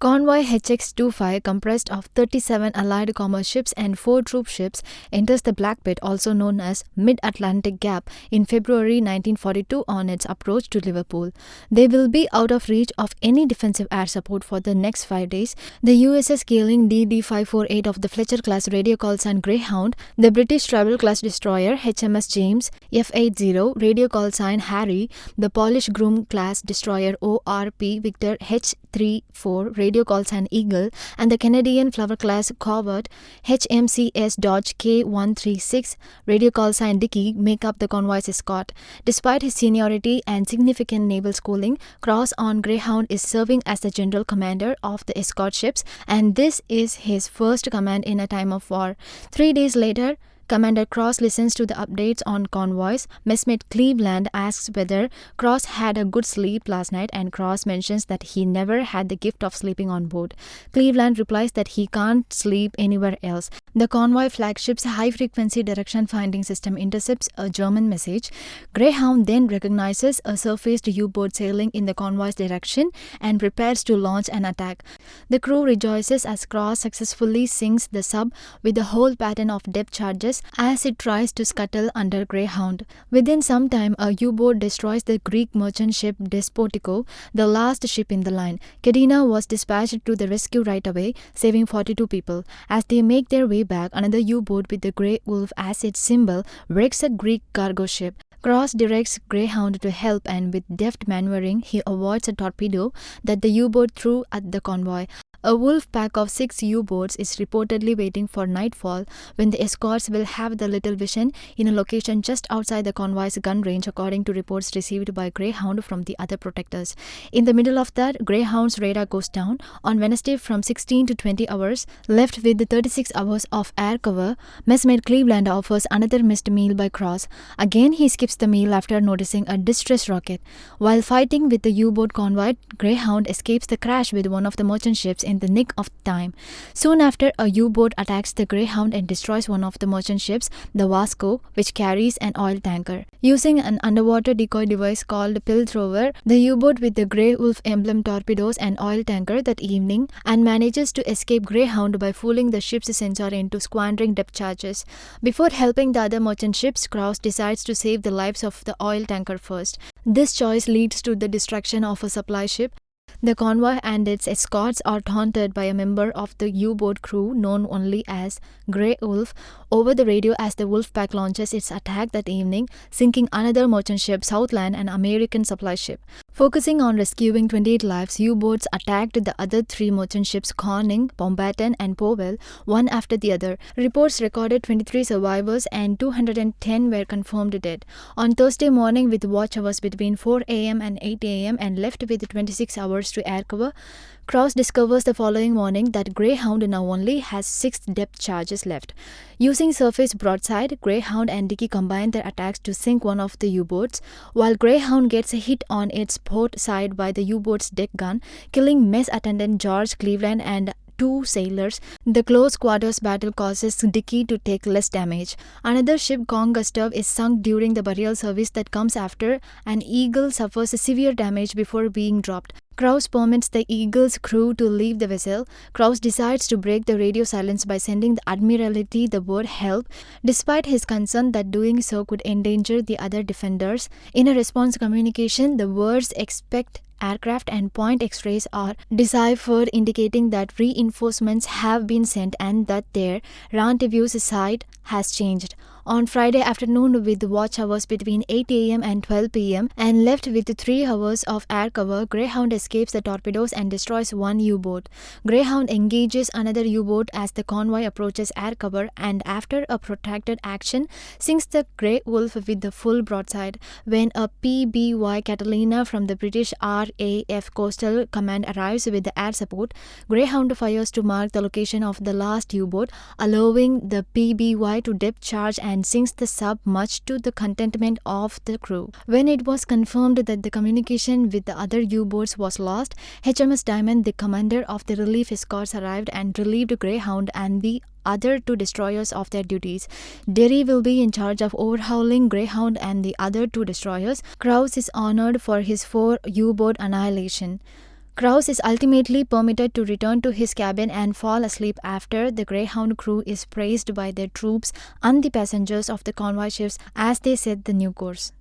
Convoy HX-25, comprised of 37 Allied commerce ships and 4 troop ships, enters the Black Pit, also known as Mid-Atlantic Gap, in February 1942 on its approach to Liverpool. They will be out of reach of any defensive air support for the next 5 days. The USS Keeling DD-548 of the Fletcher-class radio call sign Greyhound, the British Travel-class destroyer HMS James F-80 radio call sign Harry, the Polish Groom-class destroyer ORP Victor H-34 radio call sign Eagle, and the Canadian Flower-class corvette HMCS Dodge K-136 radio call sign Dickey make up the convoy's escort. Despite his seniority and significant naval schooling, Cross on Greyhound is serving as the general commander of the escort ships, and this is his first command in a time of war. 3 days later, Commander Cross listens to the updates on convoys. Messmate Cleveland asks whether Cross had a good sleep last night, and Cross mentions that he never had the gift of sleeping on board. Cleveland replies that he can't sleep anywhere else. The convoy flagship's high-frequency direction finding system intercepts a German message. Greyhound then recognizes a surfaced U-boat sailing in the convoy's direction and prepares to launch an attack. The crew rejoices as Cross successfully sinks the sub with a whole pattern of depth charges as it tries to scuttle under Greyhound. Within some time, a U-boat destroys the Greek merchant ship Despotico, the last ship in the line. Cadena was dispatched to the rescue right away, saving 42 people. As they make their way back, another U-boat with the Grey Wolf as its symbol wrecks a Greek cargo ship. Cross directs Greyhound to help, and with deft maneuvering, he avoids a torpedo that the U-boat threw at the convoy. A wolf pack of 6 U-boats is reportedly waiting for nightfall when the escorts will have the Little Vision in a location just outside the convoy's gun range, according to reports received by Greyhound from the other protectors. In the middle of that, Greyhound's radar goes down. On Wednesday from 16 to 20 hours, left with 36 hours of air cover, Messmate Cleveland offers another missed meal by Cross. Again, he skips the meal after noticing a distress rocket. While fighting with the U-boat convoy, Greyhound escapes the crash with one of the merchant ships in the nick of time. Soon after, a U-boat attacks the Greyhound and destroys one of the merchant ships, the Vasco, which carries an oil tanker. Using an underwater decoy device called Pill Thrower, the U-boat with the Grey Wolf emblem torpedoes an oil tanker that evening and manages to escape Greyhound by fooling the ship's sensor into squandering depth charges. Before helping the other merchant ships, Krauss decides to save the lives of the oil tanker first. This choice leads to the destruction of a supply ship. The convoy and its escorts are taunted by a member of the U-boat crew known only as Grey Wolf over the radio as the Wolf Pack launches its attack that evening, sinking another merchant ship, Southland, an American supply ship. Focusing on rescuing 28 lives, U-boats attacked the other 3 merchant ships, Corning, Bombaton, and Powell, one after the other. Reports recorded 23 survivors and 210 were confirmed dead. On Thursday morning, with watch hours between 4 a.m. and 8 a.m. and left with 26 hours to air cover, Krauss discovers the following morning that Greyhound now only has 6 depth charges left. Using surface broadside, Greyhound and Dickey combine their attacks to sink one of the U-boats, while Greyhound gets a hit on its port side by the U-boat's deck gun, killing mess attendant George Cleveland and 2 sailors. The close quarters battle causes Dickey to take less damage. Another ship, Kong Gustav, is sunk during the burial service that comes after, and Eagle suffers severe damage before being dropped. Krauss permits the Eagle's crew to leave the vessel. Krauss decides to break the radio silence by sending the Admiralty the word help, despite his concern that doing so could endanger the other defenders. In a response communication, the words expect aircraft and point X-rays are deciphered, indicating that reinforcements have been sent and that their rendezvous site has changed. On Friday afternoon, with watch hours between 8 a.m. and 12 p.m. and left with 3 hours of air cover, Greyhound escapes the torpedoes and destroys 1 U-boat. Greyhound engages another U-boat as the convoy approaches air cover, and after a protracted action, sinks the Grey Wolf with the full broadside. When a PBY Catalina from the British RAF Coastal Command arrives with the air support, Greyhound fires to mark the location of the last U-boat, allowing the PBY to depth charge and sinks the sub, much to the contentment of the crew. When it was confirmed that the communication with the other U-boats was lost, HMS Diamond, the commander of the relief escorts, arrived and relieved Greyhound and the other 2 destroyers of their duties. Derry will be in charge of overhauling Greyhound and the other 2 destroyers. Krauss is honored for his 4 U-boat annihilation. Krause is ultimately permitted to return to his cabin and fall asleep after the Greyhound crew is praised by their troops and the passengers of the convoy ships as they set the new course.